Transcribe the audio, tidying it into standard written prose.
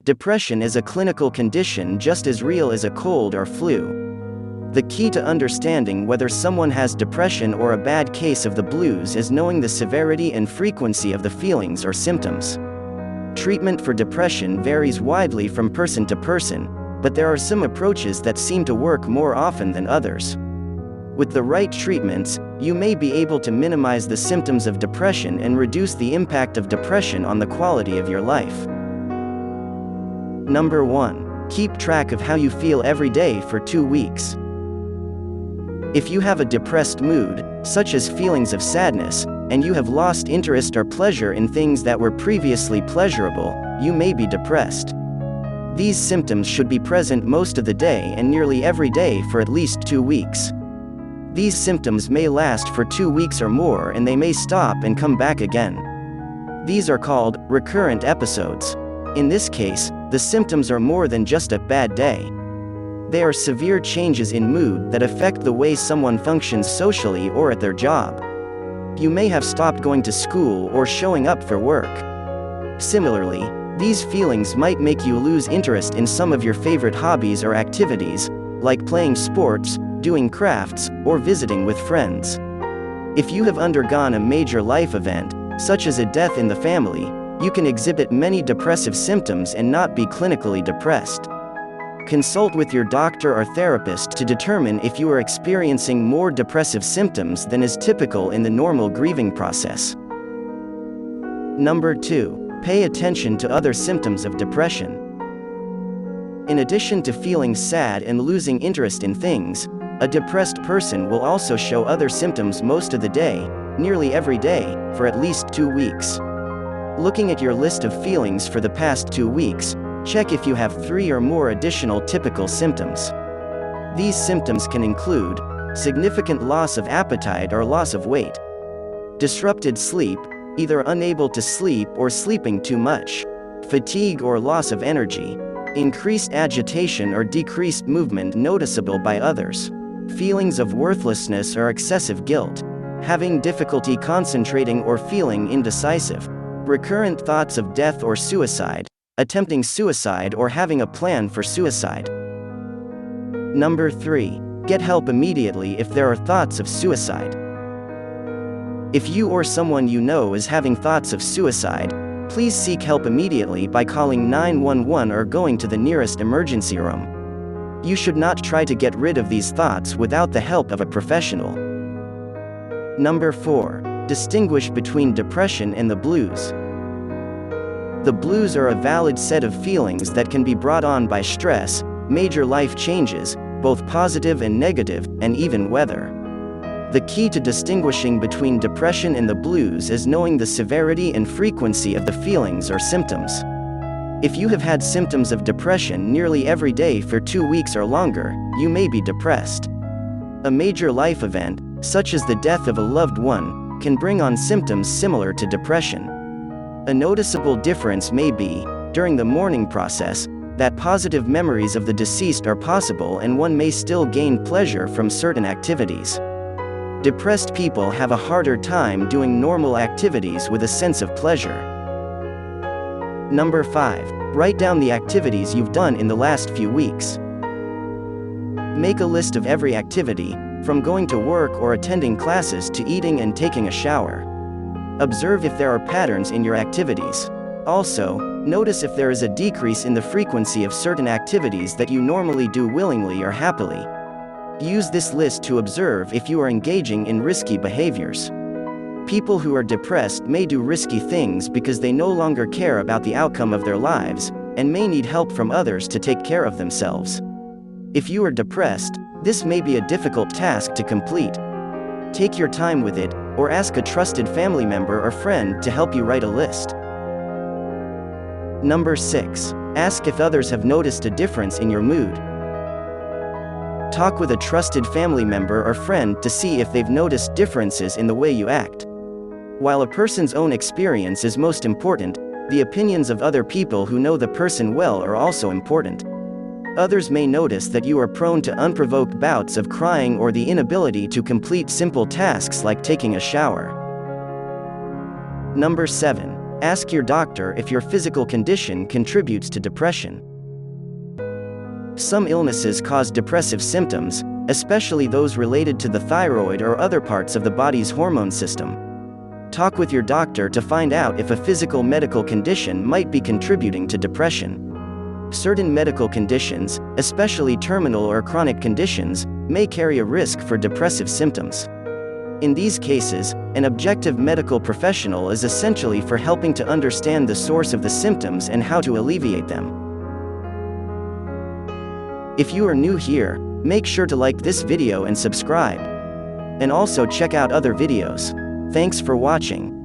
Depression is a clinical condition just as real as a cold or flu. The key to understanding whether someone has depression or a bad case of the blues is knowing the severity and frequency of the feelings or symptoms. Treatment for depression varies widely from person to person, but there are some approaches that seem to work more often than others. With the right treatments, you may be able to minimize the symptoms of depression and reduce the impact of depression on the quality of your life. Number 1. Keep track of how you feel every day for 2 weeks. If you have a depressed mood, such as feelings of sadness, and you have lost interest or pleasure in things that were previously pleasurable, you may be depressed. These symptoms should be present most of the day and nearly every day for at least 2 weeks. These symptoms may last for 2 weeks or more, and they may stop and come back again. These are called recurrent episodes. In this case, the symptoms are more than just a bad day. They are severe changes in mood that affect the way someone functions socially or at their job. You may have stopped going to school or showing up for work. Similarly, these feelings might make you lose interest in some of your favorite hobbies or activities, like playing sports, doing crafts, or visiting with friends. If you have undergone a major life event, such as a death in the family, you can exhibit many depressive symptoms and not be clinically depressed. Consult with your doctor or therapist to determine if you are experiencing more depressive symptoms than is typical in the normal grieving process. Number 2. Pay attention to other symptoms of depression. In addition to feeling sad and losing interest in things, a depressed person will also show other symptoms most of the day, nearly every day, for at least 2 weeks. Looking at your list of feelings for the past 2 weeks, check if you have 3 or more additional typical symptoms. These symptoms can include significant loss of appetite or loss of weight, disrupted sleep, either unable to sleep or sleeping too much, fatigue or loss of energy, increased agitation or decreased movement noticeable by others, feelings of worthlessness or excessive guilt, having difficulty concentrating or feeling indecisive, recurrent thoughts of death or suicide, attempting suicide or having a plan for suicide. Number 3. Get help immediately if there are thoughts of suicide. If you or someone you know is having thoughts of suicide, please seek help immediately by calling 911 or going to the nearest emergency room. You should not try to get rid of these thoughts without the help of a professional. Number 4. Distinguish between depression and the blues. The blues are a valid set of feelings that can be brought on by stress, major life changes, both positive and negative, and even weather. The key to distinguishing between depression and the blues is knowing the severity and frequency of the feelings or symptoms. If you have had symptoms of depression nearly every day for 2 weeks or longer, you may be depressed. A major life event, such as the death of a loved one, can bring on symptoms similar to depression. A noticeable difference may be, during the mourning process, that positive memories of the deceased are possible and one may still gain pleasure from certain activities. Depressed people have a harder time doing normal activities with a sense of pleasure. Number 5. Write down the activities you've done in the last few weeks. Make a list of every activity, from going to work or attending classes to eating and taking a shower. Observe if there are patterns in your activities. Also, notice if there is a decrease in the frequency of certain activities that you normally do willingly or happily. Use this list to observe if you are engaging in risky behaviors. People who are depressed may do risky things because they no longer care about the outcome of their lives, and may need help from others to take care of themselves. If you are depressed, this may be a difficult task to complete. Take your time with it, or ask a trusted family member or friend to help you write a list. Number 6. Ask if others have noticed a difference in your mood. Talk with a trusted family member or friend to see if they've noticed differences in the way you act. While a person's own experience is most important, the opinions of other people who know the person well are also important. Others may notice that you are prone to unprovoked bouts of crying or the inability to complete simple tasks like taking a shower. Number 7. Ask your doctor if your physical condition contributes to depression. Some illnesses cause depressive symptoms, especially those related to the thyroid or other parts of the body's hormone system. Talk with your doctor to find out if a physical medical condition might be contributing to depression. Certain medical conditions, especially terminal or chronic conditions, may carry a risk for depressive symptoms. In these cases, an objective medical professional is essentially for helping to understand the source of the symptoms and how to alleviate them. If you are new here, make sure to like this video and subscribe. And also check out other videos. Thanks for watching.